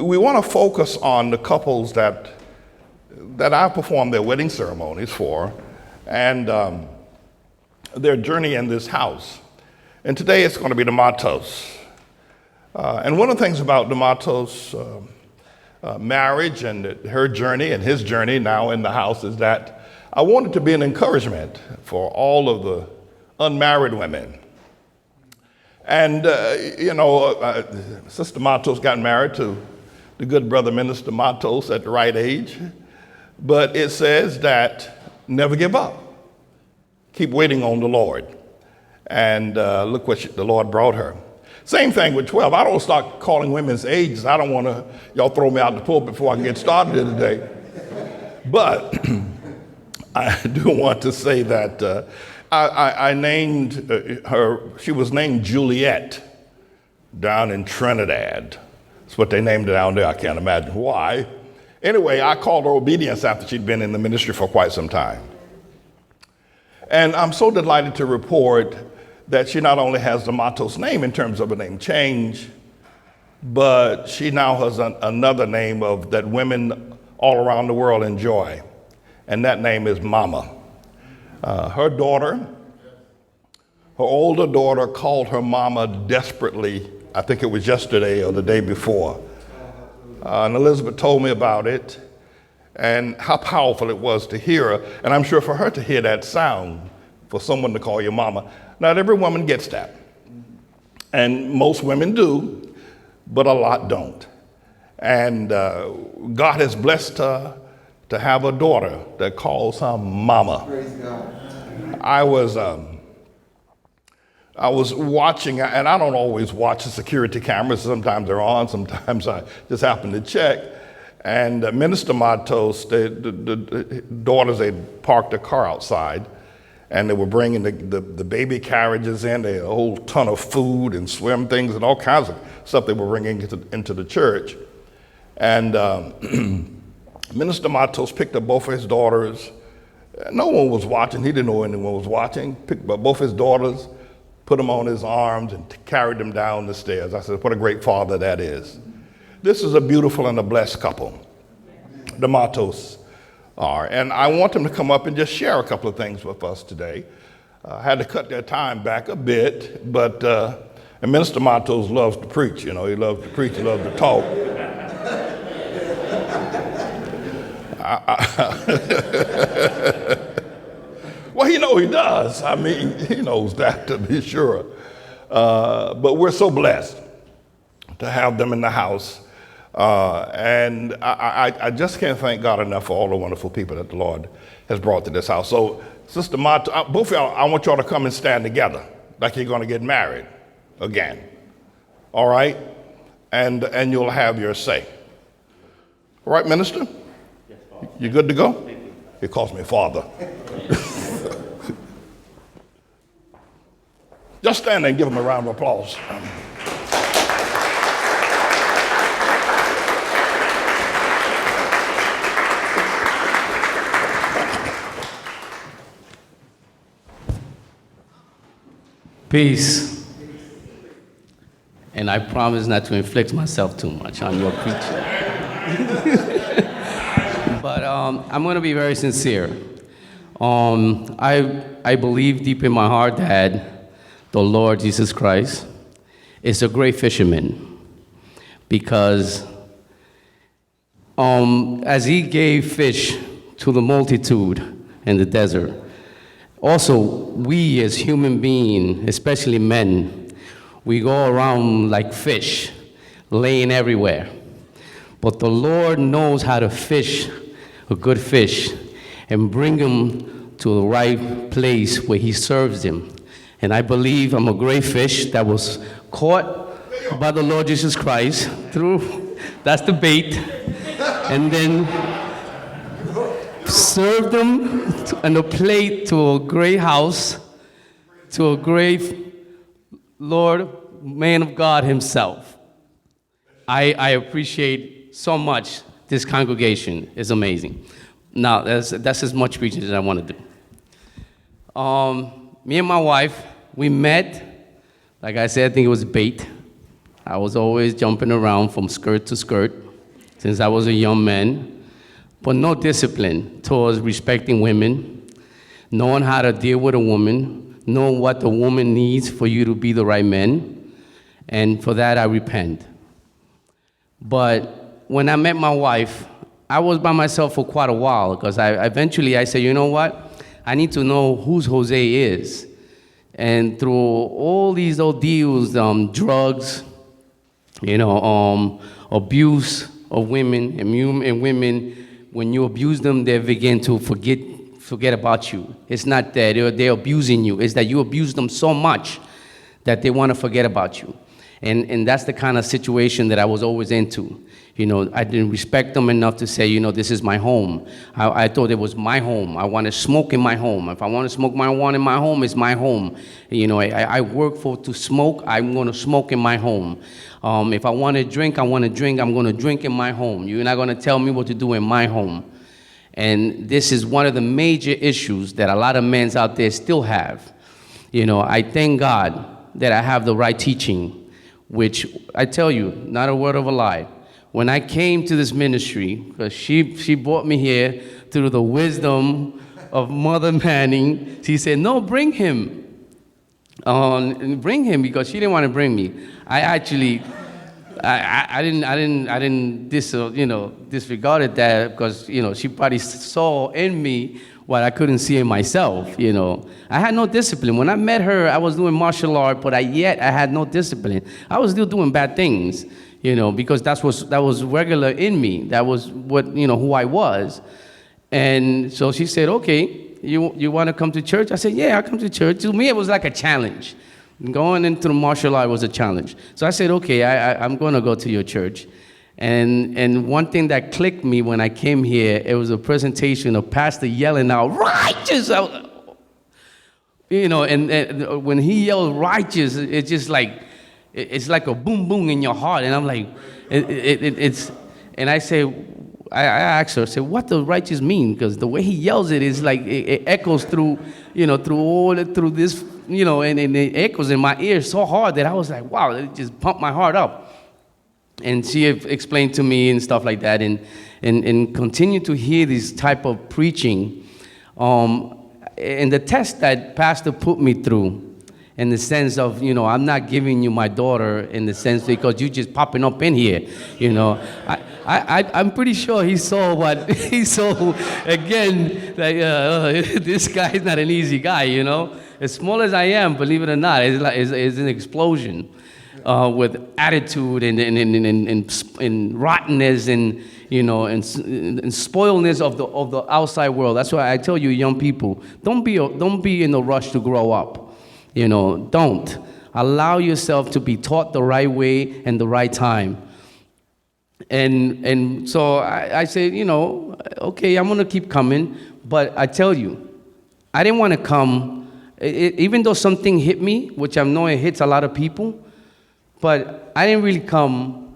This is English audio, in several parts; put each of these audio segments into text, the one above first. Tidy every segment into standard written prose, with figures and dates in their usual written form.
we want to focus on the couples that I performed their wedding ceremonies for, and their journey in this house. And today it's going to be the Matos. And one of the things about the Matos marriage and her journey and his journey now in the house is that I want it to be an encouragement for all of the unmarried women. And, Sister Matos got married to the good brother Minister Matos at the right age. But it says that never give up. Keep waiting on the Lord. And look what the Lord brought her. Same thing with 12. I don't start calling women's ages. I don't want to, y'all throw me out the pulpit before I can get started here today. But I do want to say that I named her, she was named Juliet down in Trinidad. That's what they named her down there. I can't imagine why. Anyway, I called her Obedience after she'd been in the ministry for quite some time. And I'm so delighted to report that she not only has the Matos name in terms of a name change, but she now has another name that women all around the world enjoy, and that name is Mama. Her older daughter called her mama desperately, I think it was yesterday or the day before. And Elizabeth told me about it and how powerful it was to hear her. And I'm sure for her to hear that sound, for someone to call you mama, not every woman gets that. And most women do, but a lot don't. And God has blessed her to have a daughter that calls her mama. Praise God. I was watching, and I don't always watch the security cameras. Sometimes they're on, sometimes I just happen to check. And Minister Matos, the daughters, they parked a car outside, and they were bringing the baby carriages in. They had a whole ton of food and swim things and all kinds of stuff they were bringing into the church. And Minister Matos picked up both of his daughters. No one was watching. He didn't know anyone was watching. Picked up both his daughters, put them on his arms, and carried them down the stairs. I said, what a great father that is. This is a beautiful and a blessed couple. The Matos are. And I want them to come up and just share a couple of things with us today. I had to cut their time back a bit, but and Minister Matos loves to preach. He loves to preach, he loves to talk. Well, he does. I mean, he knows that, to be sure. But we're so blessed to have them in the house. And I just can't thank God enough for all the wonderful people that the Lord has brought to this house. So, Sister Matos, both of y'all, I want y'all to come and stand together like you're going to get married again. All right? And you'll have your say. All right, Minister? Yes, Father. You good to go? Thank you. He calls me Father. Just stand there and give him a round of applause. Peace. And I promise not to inflict myself too much on your preaching. But I'm going to be very sincere. I believe deep in my heart that the Lord Jesus Christ is a great fisherman, because as he gave fish to the multitude in the desert, also we as human beings, especially men, we go around like fish, laying everywhere. But the Lord knows how to fish a good fish and bring him to the right place where he serves him. And I believe I'm a great fish that was caught by the Lord Jesus Christ that's the bait, and then served them on a plate to a great house, to a great Lord, man of God himself. I appreciate so much this congregation. Is amazing. Now, that's as much preaching as I want to do. Me and my wife, we met, like I said, I think it was bait. I was always jumping around from skirt to skirt. since I was a young man, but no discipline towards respecting women, knowing how to deal with a woman, knowing what the woman needs for you to be the right man, and for that I repent. But when I met my wife, I was by myself for quite a while, because eventually I said, you know what? I need to know whose Jose is. And through all these ordeals, drugs, abuse of women, and women, when you abuse them, they begin to forget about you. It's not that they're abusing you. It's that you abuse them so much that they want to forget about you. And that's the kind of situation that I was always into. I didn't respect them enough to say, this is my home. I thought it was my home. I want to smoke in my home. If I want to smoke marijuana in my home, it's my home. I work to smoke. I'm going to smoke in my home. If I want to drink, I want to drink. I'm going to drink in my home. You're not going to tell me what to do in my home. And this is one of the major issues that a lot of men out there still have. I thank God that I have the right teaching, which I tell you, not a word of a lie. When I came to this ministry, because she brought me here through the wisdom of Mother Manning, she said, no, bring him. Bring him, because she didn't want to bring me. I didn't disregarded that, because, she probably saw in me what I couldn't see in myself, I had no discipline. When I met her, I was doing martial art, but yet I had no discipline. I was still doing bad things, because that was regular in me. That was what, who I was. And so she said, okay, you want to come to church? I said, yeah, I'll come to church. To me, it was like a challenge. Going into the martial art was a challenge. So I said, okay, I'm going to go to your church. And one thing that clicked me when I came here, it was a presentation of pastor yelling out, righteous! And when he yelled righteous, it's just like, it's like a boom boom in your heart. And I'm like, and I say, I asked her, I said, what does righteous mean? Because the way he yells it is like, it echoes through this, and it echoes in my ear so hard that I was like, wow, it just pumped my heart up. And she explained to me and stuff like that, and continue to hear this type of preaching. And the test that Pastor put me through, in the sense of, I'm not giving you my daughter in the sense because you just popping up in here, I'm pretty sure he saw what he saw again, like, this guy is not an easy guy, As small as I am, believe it or not, it's an explosion. With attitude and rottenness and spoiledness of the outside world. That's why I tell you, young people, don't be in a rush to grow up. Don't allow yourself to be taught the right way and the right time. And so I said, okay, I'm gonna keep coming, but I tell you, I didn't want to come, even though something hit me, which I know it hits a lot of people. But I didn't really come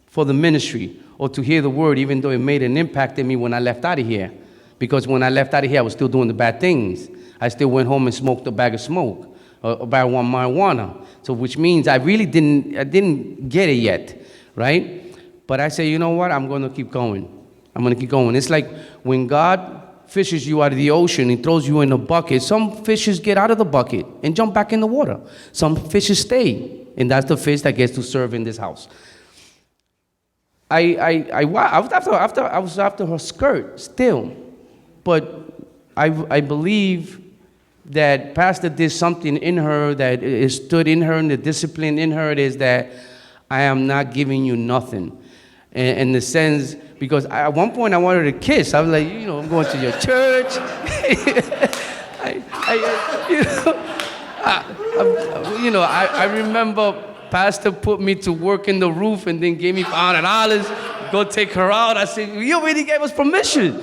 for the ministry or to hear the word, even though it made an impact in me when I left out of here. Because when I left out of here, I was still doing the bad things. I still went home and smoked a bag of smoke, a bag of marijuana. So which means I really didn't get it yet, right? But I say, you know what? I'm going to keep going. I'm going to keep going. It's like when God fishes you out of the ocean and throws you in a bucket, some fishes get out of the bucket and jump back in the water. Some fishes stay. And that's the fish that gets to serve in this house. I was after her skirt still, but I believe that Pastor did something in her that it stood in her, and the discipline in her is that I am not giving you nothing. In the sense, because at one point I wanted to kiss. I was like, I'm going to your church. I remember Pastor put me to work in the roof and then gave me $500. Go take her out. I said, you already gave us permission.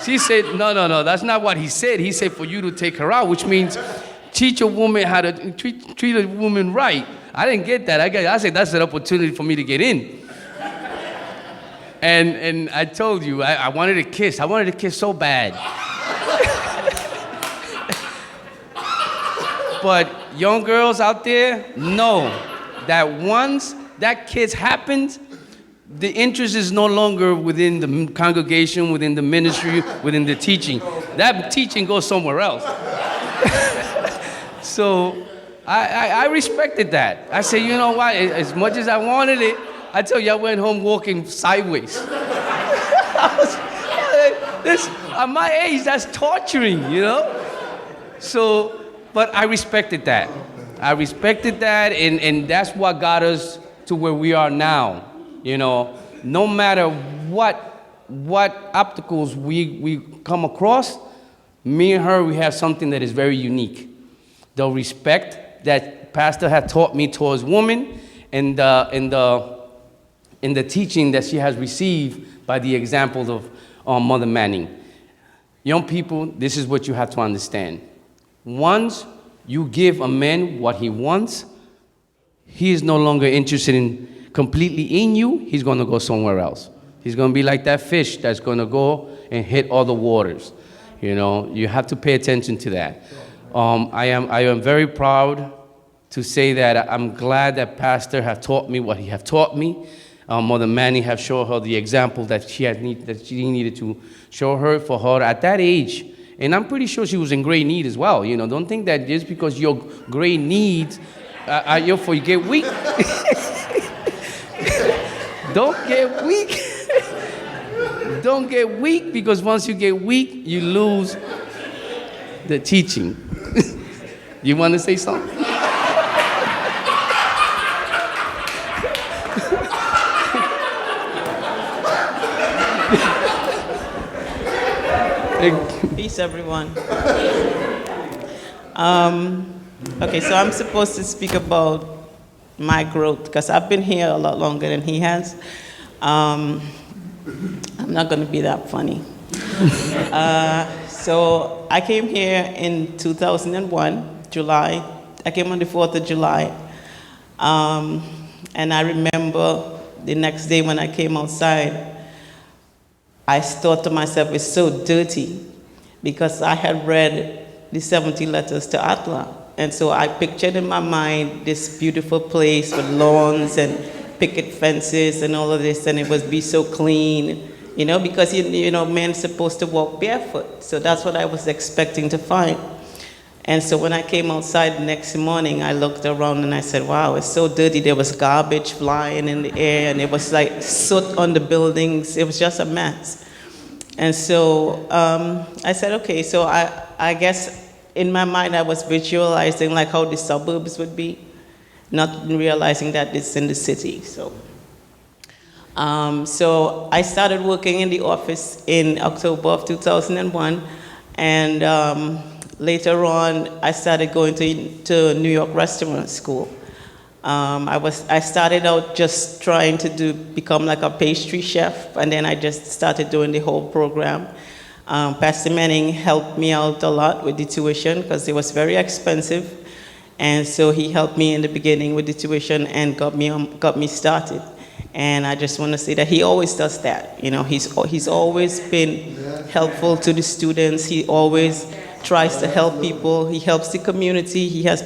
She said, no, that's not what he said. He said for you to take her out, which means teach a woman how to treat a woman right. I didn't get that. I said that's an opportunity for me to get in. And I told you, I wanted to kiss. I wanted to kiss so bad. But young girls out there know that once that kiss happens, the interest is no longer within the congregation, within the ministry, within the teaching. That teaching goes somewhere else. So I respected that. I said, you know what, as much as I wanted it, I tell you, I went home walking sideways. At my age, that's torturing, you know? So, but I respected that. I respected that, and that's what got us to where we are now. You know, no matter what obstacles we come across, me and her, we have something that is very unique. The respect that Pastor had taught me towards women, and the teaching that she has received by the example of Mother Manning. Young people, this is what you have to understand. Once you give a man what he wants, he is no longer interested in completely in you. He's going to go somewhere else. He's going to be like that fish that's going to go and hit all the waters. You know, you have to pay attention to that. I am very proud to say that I'm glad that Pastor have taught me what he have taught me. Mother Manny have shown her the example that she needed to show her for her at that age. And I'm pretty sure she was in great need as well. You know, don't think that just because you're great needs, you get weak. Don't get weak. Don't get weak, because once you get weak, you lose the teaching. You want to say something? Peace, everyone. Okay, so I'm supposed to speak about my growth, because I've been here a lot longer than he has. I'm not going to be that funny. So I came here in 2001, July. I came on the 4th of July. And I remember the next day when I came outside, I thought to myself, it's so dirty, because I had read the 70 letters to ATLAH. And so I pictured in my mind this beautiful place with lawns and picket fences and all of this, and it would be so clean, you know, because, you know, men supposed to walk barefoot. So that's what I was expecting to find. And so when I came outside the next morning, I looked around and I said, wow, it's so dirty. There was garbage flying in the air, and it was like soot on the buildings. It was just a mess. And so I said, okay, so I guess in my mind I was visualizing like how the suburbs would be, not realizing that it's in the city. So I started working in the office in October of 2001, and later on I started going to New York restaurant school. I started out just trying to become like a pastry chef, and then I just started doing the whole program. Pastor Manning helped me out a lot with the tuition, because it was very expensive, and so he helped me in the beginning with the tuition and got me started. And I just want to say that he always does that. You know, he's always been helpful to the students. He always tries to help people. He helps the community. He has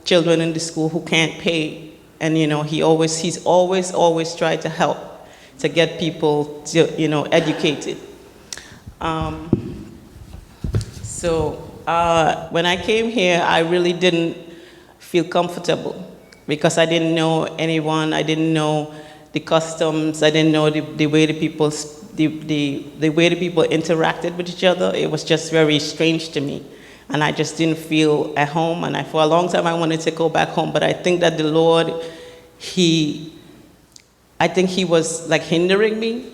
children in the school who can't pay, and you know, he's always tried to help to get people to, you know, educated. So when I came here, I really didn't feel comfortable, because I didn't know anyone. I didn't know the customs. I didn't know the way the people interacted with each other. It was just very strange to me. And I just didn't feel at home. And for a long time, I wanted to go back home. But I think that the Lord, I think he was like hindering me.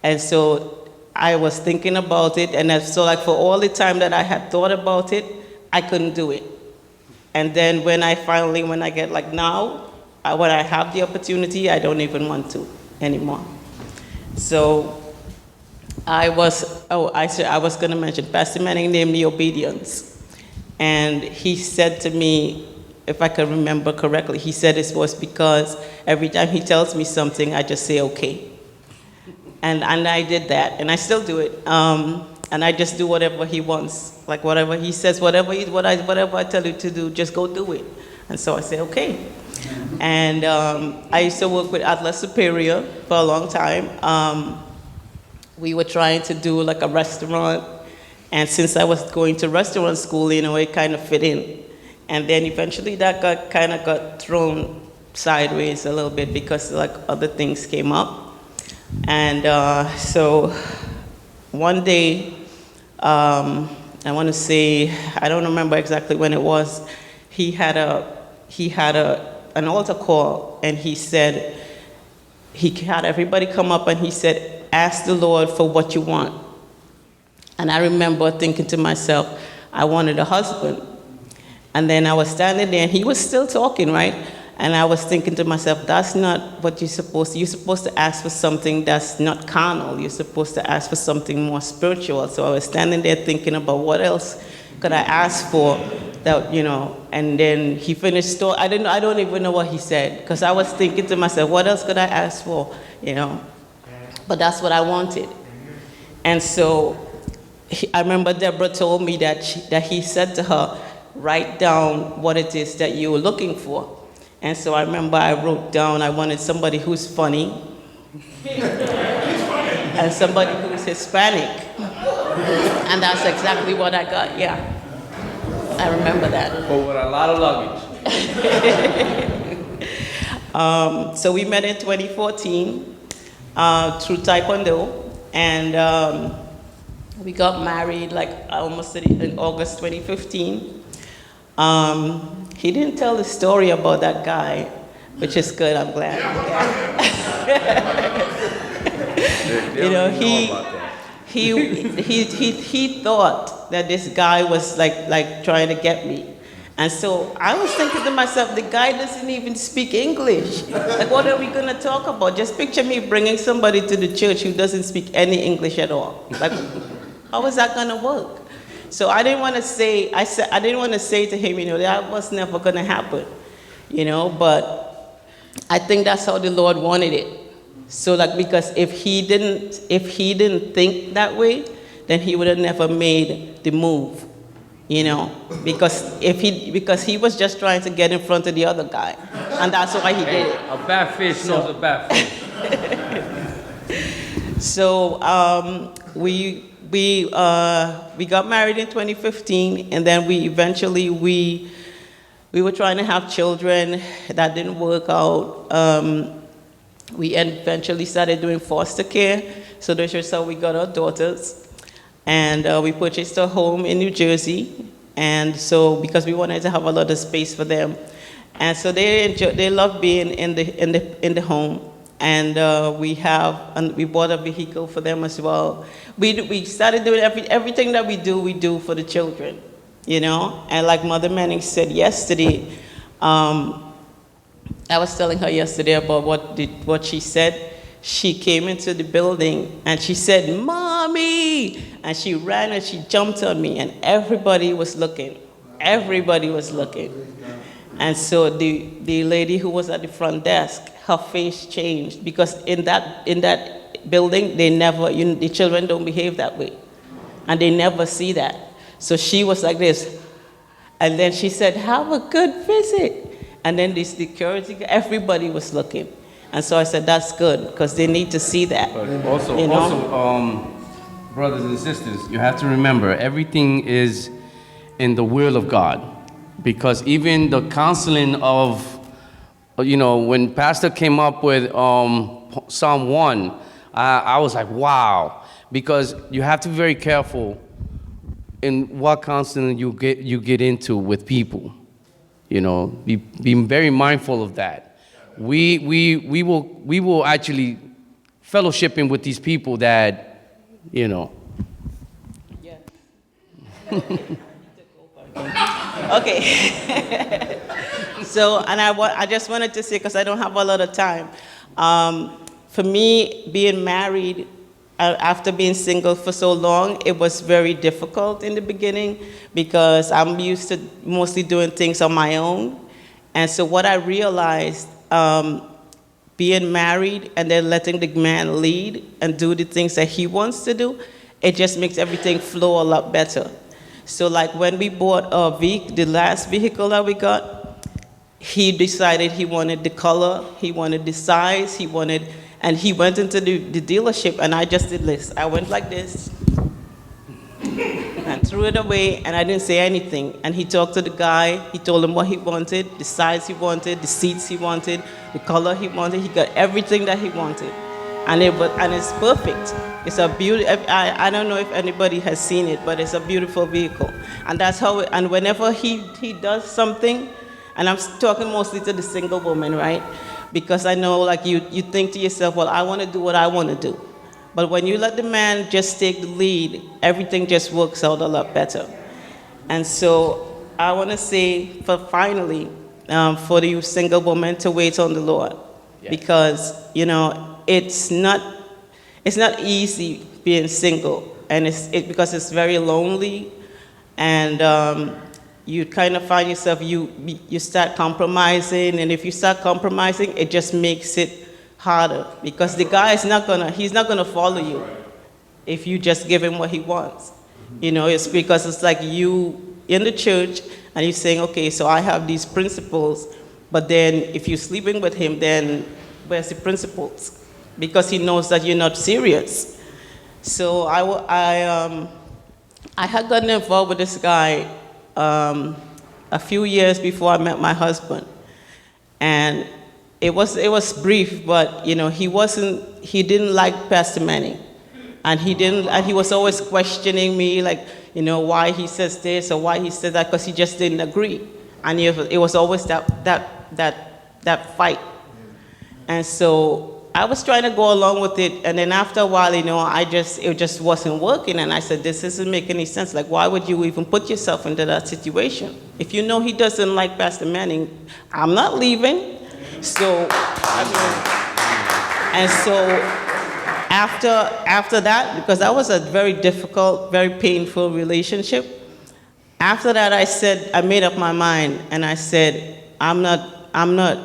And so I was thinking about it. And so like for all the time that I had thought about it, I couldn't do it. And then when I get like now, when I have the opportunity, I don't even want to anymore. So I was going to mention, Pastor Manning named me Obedience. And he said to me, if I can remember correctly, he said it was because every time he tells me something, I just say, okay. And I did that, and I still do it. And I just do whatever he wants. Like whatever he says, whatever I tell you to do, just go do it. And so I said, okay. And I used to work with ATLAH Superior for a long time. We were trying to do like a restaurant. And since I was going to restaurant school, it kind of fit in. And then eventually that got thrown sideways a little bit because like other things came up. And so one day, I want to say, I don't remember exactly when it was, he had an altar call, and he said, he had everybody come up and he said, ask the Lord for what you want. And I remember thinking to myself, I wanted a husband. And then I was standing there and he was still talking, right? And I was thinking to myself, that's not what you're supposed to. You're supposed to ask for something that's not carnal. You're supposed to ask for something more spiritual. So I was standing there thinking about what else could I ask for that, and then he finished talking. I don't even know what he said, because I was thinking to myself, what else could I ask for, But that's what I wanted. And so I remember Deborah told me that he said to her, write down what it is that you were looking for. And so I remember I wrote down I wanted somebody who's funny and somebody who's Hispanic. And that's exactly what I got, yeah. I remember that. But with a lot of luggage. So we met in 2014 through Taekwondo, and we got married almost in August 2015. He didn't tell the story about that guy, which is good, I'm glad. He thought that this guy was like trying to get me. And so I was thinking to myself, the guy doesn't even speak English. Like, what are we going to talk about? Just picture me bringing somebody to the church who doesn't speak any English at all. Like, how is that going to work? So I didn't want to say to him, that was never going to happen, but I think that's how the Lord wanted it. So because if he didn't think that way, then he would have never made the move, because he was just trying to get in front of the other guy, and that's why he did it. A bad fish knows a bad fish. So we got married in 2015, and then we were trying to have children. That didn't work out. We eventually started doing foster care. So that's just how we got our daughters. And we purchased a home in New Jersey. And so, because we wanted to have a lot of space for them. And so they love being in the home. And we bought a vehicle for them as well. We started doing everything that we do for the children, And like Mother Manning said yesterday, I was telling her yesterday about what she said. She came into the building and she said, "Mommy!" And she ran and she jumped on me, and everybody was looking. Everybody was looking. And so the lady who was at the front desk, her face changed, because in that building, the children don't behave that way. And they never see that. So she was like this. And then she said, "Have a good visit." And then the security, everybody was looking. And so I said, that's good, because they need to see that. But also, brothers and sisters, you have to remember, everything is in the will of God. Because even the counseling of, when Pastor came up with Psalm 1, I was like, wow. Because you have to be very careful in what counseling you get into with people. Be very mindful of that. We will actually fellowshipping with these people that, Yeah. Okay. So, and I just wanted to say, because I don't have a lot of time, for me, being married, after being single for so long, it was very difficult in the beginning, because I'm used to mostly doing things on my own. And so what I realized, being married and then letting the man lead and do the things that he wants to do, it just makes everything flow a lot better. So like when we bought the last vehicle that we got, he decided he wanted the color, he wanted the size, and he went into the dealership, and I just did this. I went like this and threw it away, and I didn't say anything. And he talked to the guy, he told him what he wanted, the size he wanted, the seats he wanted, the color he wanted. He got everything that he wanted. And it's perfect. It's a beauty. I don't know if anybody has seen it, but it's a beautiful vehicle. And that's how. And whenever he does something, and I'm talking mostly to the single woman, right? Because I know, like, you think to yourself, well, I want to do what I want to do. But when you let the man just take the lead, everything just works out a lot better. And so I want to say, finally, for the single woman to wait on the Lord, because it's not easy being single, and it's because it's very lonely, and you kind of find yourself, you start compromising, and if you start compromising, it just makes it harder, because the guy he's not gonna follow you if you just give him what he wants. It's because it's like you in the church and you're saying, okay, so I have these principles, but then if you're sleeping with him, then where's the principles? Because he knows that you're not serious. So I had gotten involved with this guy a few years before I met my husband, and it was brief, but he didn't like Pastor Manning, and he was always questioning me, like, why he says this or why he said that, because he just didn't agree, and it was always that fight. And so I was trying to go along with it, and then after a while, it just wasn't working, and I said, this doesn't make any sense. Like, why would you even put yourself into that situation? If you know he doesn't like Pastor Manning, I'm not leaving. So, and so after that, because that was a very difficult, very painful relationship, after that I made up my mind, and I said, I'm not,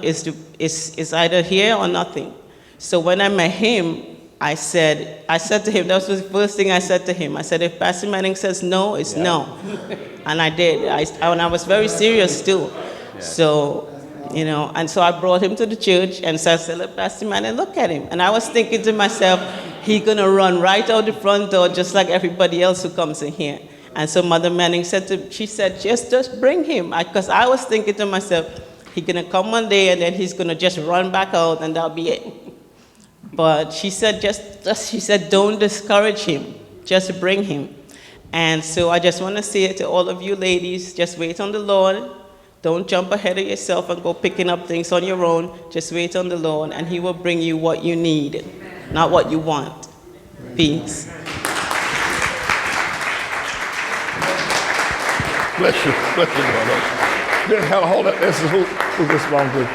it's either here or nothing. So when I met him, I said to him, that was the first thing I said to him. I said, if Pastor Manning says no, it's no. And I did. And I was very serious still. So, and so I brought him to the church, and so I said, let Pastor Manning look at him. And I was thinking to myself, he's going to run right out the front door just like everybody else who comes in here. And so Mother Manning said, just bring him. Because I was thinking to myself, he's going to come one day and then he's going to just run back out and that'll be it. But she said, she said, don't discourage him, just bring him. And so I just want to say to all of you ladies, just wait on the Lord. Don't jump ahead of yourself and go picking up things on your own. Just wait on the Lord, and he will bring you what you need, not what you want. Peace. Bless you, brother. Hold up. This is who this belongs to.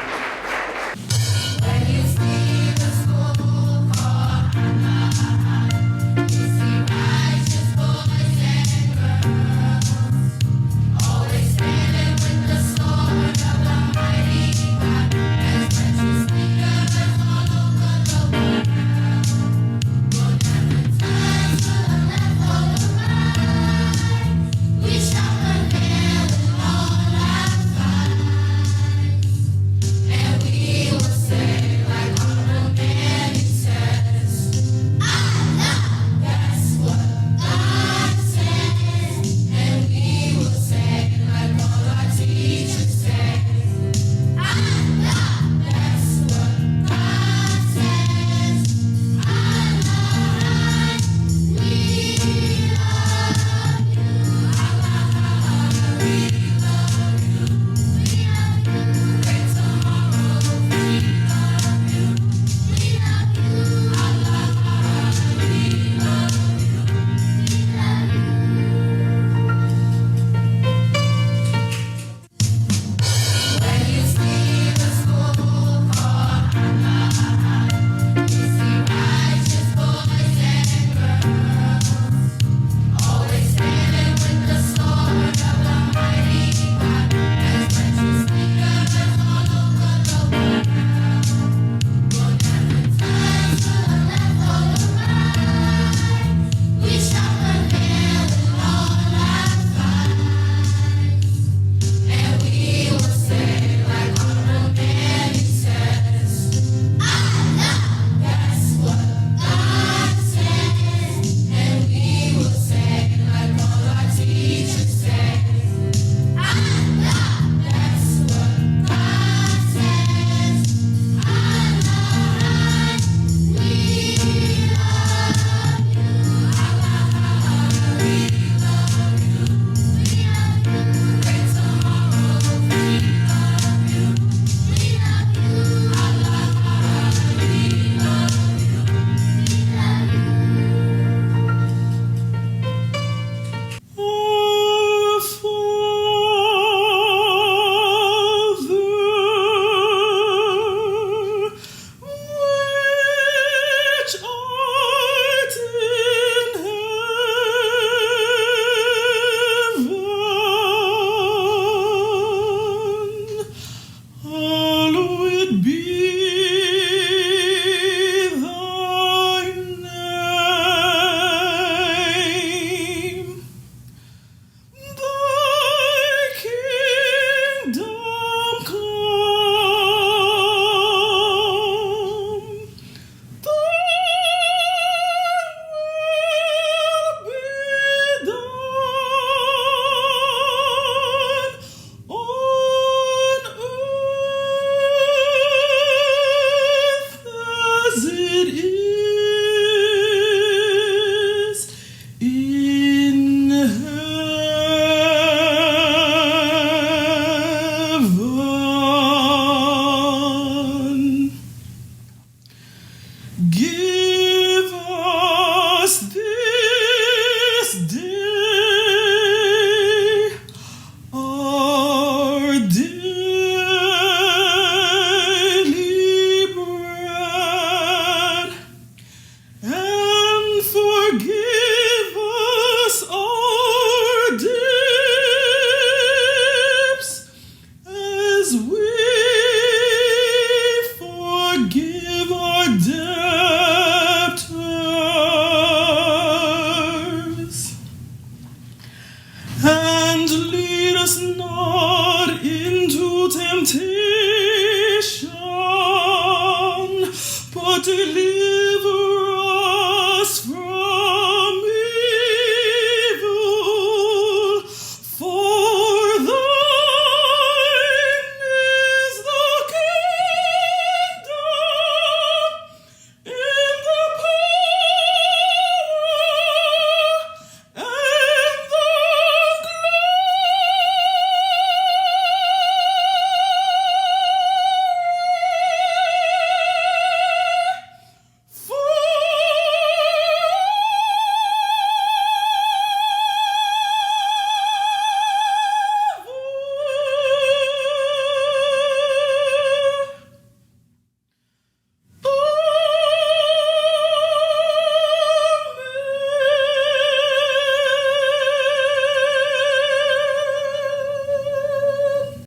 deliver.